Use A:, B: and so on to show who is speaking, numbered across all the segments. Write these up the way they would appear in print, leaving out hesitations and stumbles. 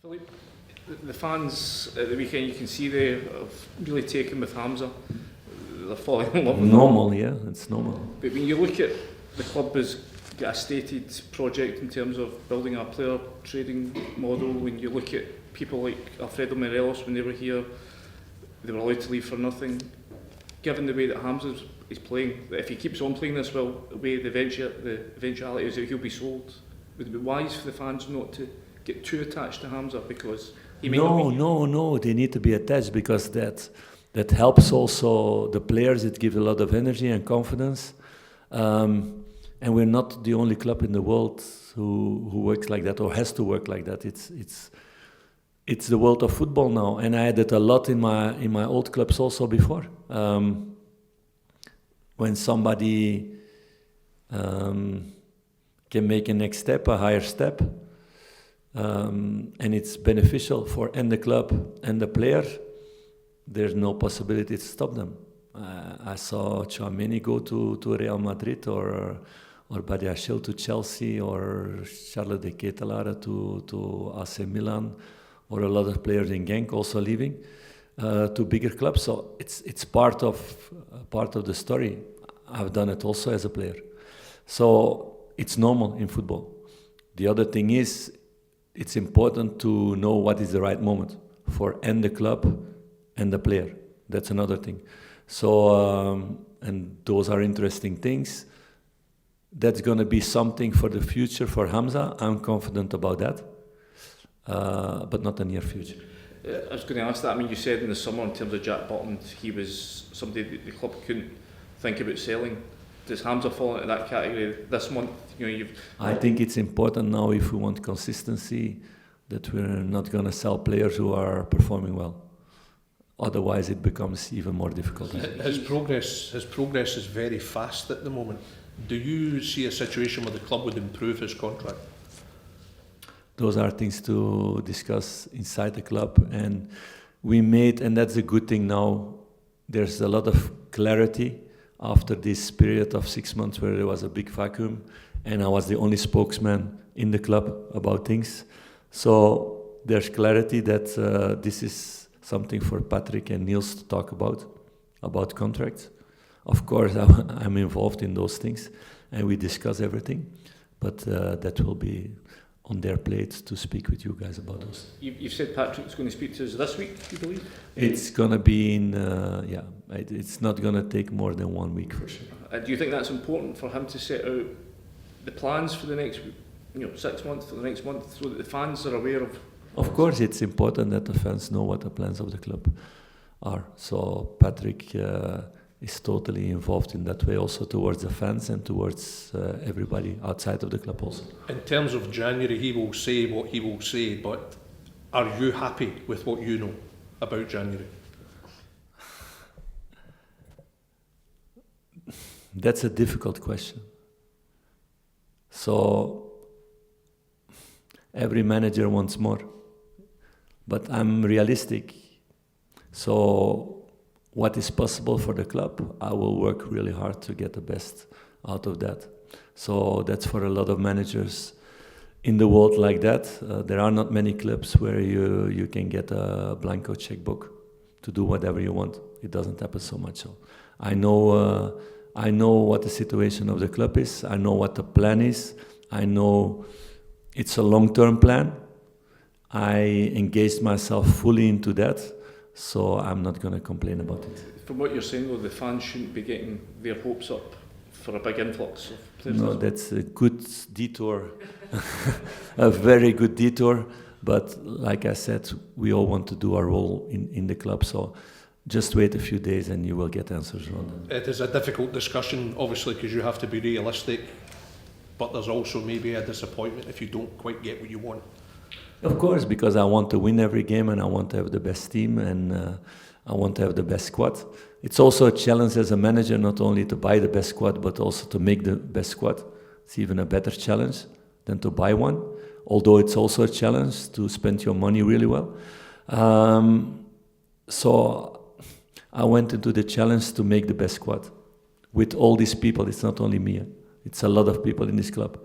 A: Philippe, the fans at the weekend, you can see they have really taken with Hamza. They're falling in love with him.
B: Normal, yeah, it's normal.
A: But when you look at the club has got a stated project in terms of building a player trading model, when you look at people like Alfredo Morelos, when they were here, they were allowed to leave for nothing. Given the way that Hamza is playing, that if he keeps on playing this well, the way the eventuality is that he'll be sold, would it be wise for the fans not to get too attached to Hamza because he may not be...
B: No, they need to be attached because that helps also the players. It gives a lot of energy and confidence. And we're not the only club in the world who works like that or has to work like that. It's the world of football now, and I had it a lot in my old clubs also before. When somebody can make a next step, a higher step, and it's beneficial for and the club and the player, there's no possibility to stop them. I saw Tchouaméni go to Real Madrid, or Badiashile to Chelsea, or Charles de Ketelaere to AC Milan, or a lot of players in Genk also leaving to bigger clubs. So it's part of the story. I've done it also as a player. So it's normal in football. The other thing is, it's important to know what is the right moment for and the club and the player. That's another thing. So, and those are interesting things. That's going to be something for the future for Hamza. I'm confident about that, but not the near future.
A: I was going to ask that. I mean, you said in the summer in terms of Jack Butland, he was somebody that the club couldn't think about selling. Does Hamza fall into that category this month?
B: I think it's important now, if we want consistency, that we're not going to sell players who are performing well. Otherwise, it becomes even more difficult.
C: His progress is very fast at the moment. Do you see a situation where the club would improve his contract?
B: Those are things to discuss inside the club, and and that's a good thing now. There's a lot of clarity after this period of 6 months where there was a big vacuum, and I was the only spokesman in the club about things. So there's clarity that this is something for Patrick and Niels to talk about contracts. Of course, I'm involved in those things, and we discuss everything, but that will be on their plates to speak with you guys about those.
A: You've said Patrick's going to speak to us this week, you believe?
B: It's going to be in, it's not going to take more than 1 week for sure.
A: Do you think that's important for him to set out the plans for the next 6 months, for the next month, so that the fans are aware of?
B: Of course, it's important that the fans know what the plans of the club are. So Patrick is totally involved in that way, also towards the fans and towards everybody outside of the club also.
C: In terms of January, he will say what he will say, but are you happy with what you know about January?
B: That's a difficult question. So every manager wants more, but I'm realistic. So what is possible for the club, I will work really hard to get the best out of that. So that's for a lot of managers in the world like that. There are not many clubs where you can get a blanco checkbook to do whatever you want. It doesn't happen so much. So I know what the situation of the club is. I know what the plan is. I know it's a long-term plan. I engaged myself fully into that. So I'm not going to complain about it.
A: From what you're saying, though, the fans shouldn't be getting their hopes up for a big influx of players.
B: No, that's a good detour, a very good detour. But like I said, we all want to do our role in the club. So just wait a few days and you will get answers on that.
C: It is a difficult discussion, obviously, because you have to be realistic. But there's also maybe a disappointment if you don't quite get what you want.
B: Of course, because I want to win every game and I want to have the best team and I want to have the best squad. It's also a challenge as a manager, not only to buy the best squad, but also to make the best squad. It's even a better challenge than to buy one, although it's also a challenge to spend your money really well. So I went into the challenge to make the best squad. With all these people, it's not only me, it's a lot of people in this club,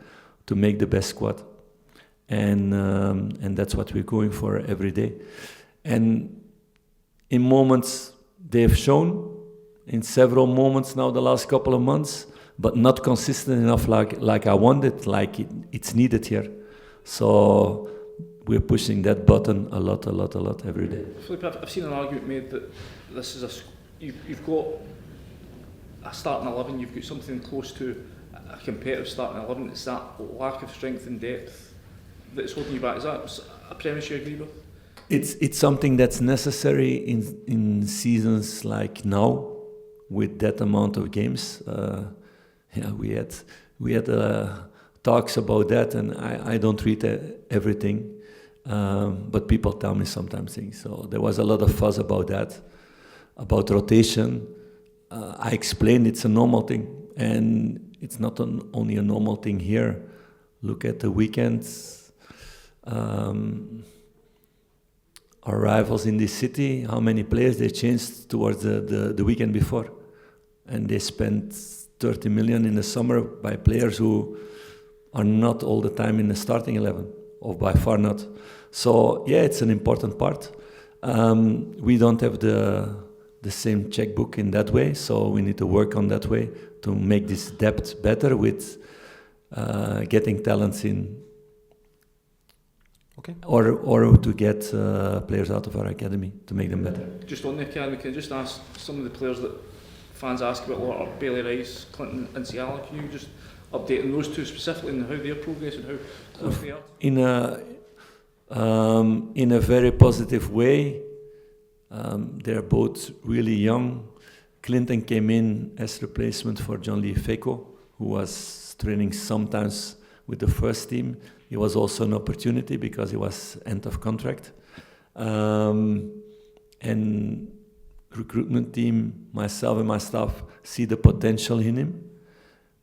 B: to make the best squad. and that's what we're going for every day. And in moments they've shown, in several moments now the last couple of months, but not consistent enough like I wanted, like it's needed here. So we're pushing that button a lot every day.
A: Philippe, I've seen an argument made that this is you've got a starting 11, you've got something close to a competitive starting 11. It's that lack of strength and depth that's holding you back. Is that a premise you agree with?
B: It's something that's necessary in seasons like now, with that amount of games. We had talks about that, and I don't read everything, but people tell me sometimes things. So there was a lot of fuss about that, about rotation. I explained it's a normal thing, and it's not only a normal thing here. Look at the weekends. Our rivals in this city, how many players they changed towards the weekend before. And they spent 30 million in the summer by players who are not all the time in the starting 11, or by far not. So yeah, it's an important part. We don't have the same checkbook in that way, so we need to work on that way to make this depth better with getting talents in.
C: Okay.
B: Or to get players out of our academy to make them better.
A: Just on the academy, can I just ask some of the players that fans ask about a lot, are Bailey Rice, Clement and Ciala, can you just update on those two specifically and how they're progressing, how close they are?
B: In a very positive way. They're both really young. Clinton came in as replacement for John-Lee Feko, who was training sometimes with the first team. It was also an opportunity because he was end of contract. And recruitment team, myself and my staff, see the potential in him.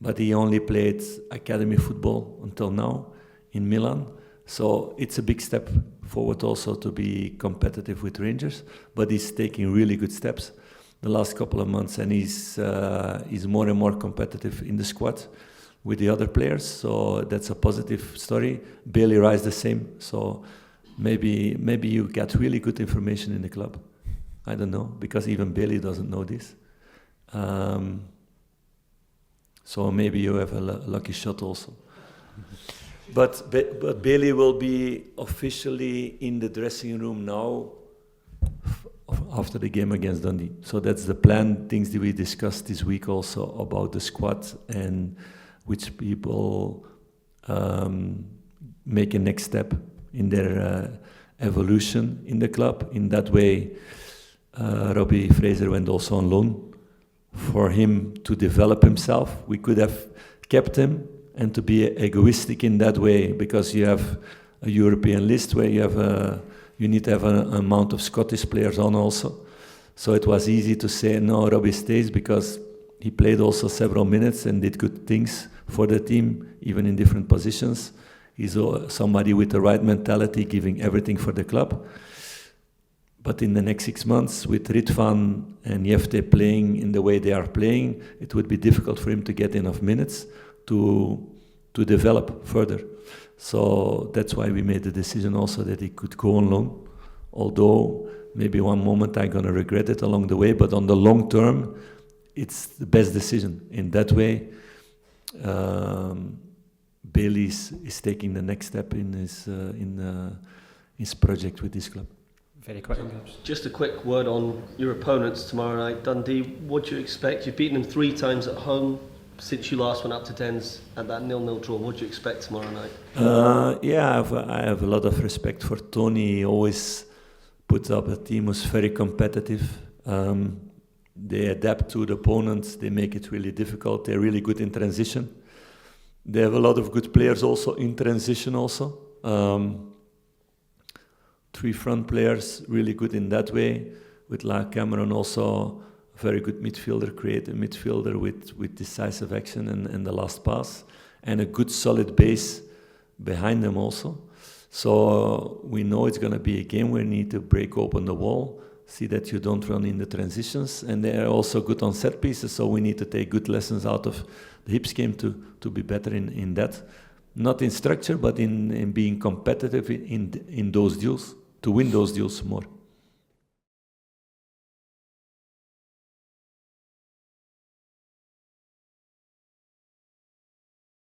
B: But he only played academy football until now in Milan. So it's a big step forward also to be competitive with Rangers. But he's taking really good steps the last couple of months, and he's more and more competitive in the squad with the other players, so that's a positive story. Bailey Rice the same, so maybe you get really good information in the club. I don't know, because even Bailey doesn't know this. So maybe you have a lucky shot also. But Bailey will be officially in the dressing room now after the game against Dundee. So that's the plan, things that we discussed this week also about the squad and which people make a next step in their evolution in the club. In that way, Robbie Fraser went also on loan for him to develop himself. We could have kept him and to be egoistic in that way, because you have a European list where you need to have an amount of Scottish players on also. So it was easy to say, no, Robbie stays, because he played also several minutes and did good things for the team, even in different positions. He's somebody with the right mentality, giving everything for the club. But in the next 6 months, with Ritvan and Jefte playing in the way they are playing, it would be difficult for him to get enough minutes to develop further. So that's why we made the decision also that he could go on loan. Although maybe one moment I'm going to regret it along the way, but on the long term, it's the best decision. In that way, Bailey is taking the next step in his project with this club.
D: Very quick. Just a quick word on your opponents tomorrow night, Dundee. What do you expect? You've beaten them 3 times at home since you last went up to Dens at that 0-0 draw. What do you expect tomorrow night?
B: Yeah, I have a lot of respect for Tony. He always puts up a team who's very competitive. They adapt to the opponents. They make it really difficult. They're really good in transition. They have a lot of good players also in transition also. 3 front players, really good in that way. With La Cameron also a very good midfielder, creative midfielder with decisive action and the last pass. And a good solid base behind them also. So we know it's going to be a game where you need to break open the wall, see that you don't run in the transitions, and they are also good on set pieces, so we need to take good lessons out of the Hips game to be better in that. not in structure, but in being competitive in those deals, to win those deals more.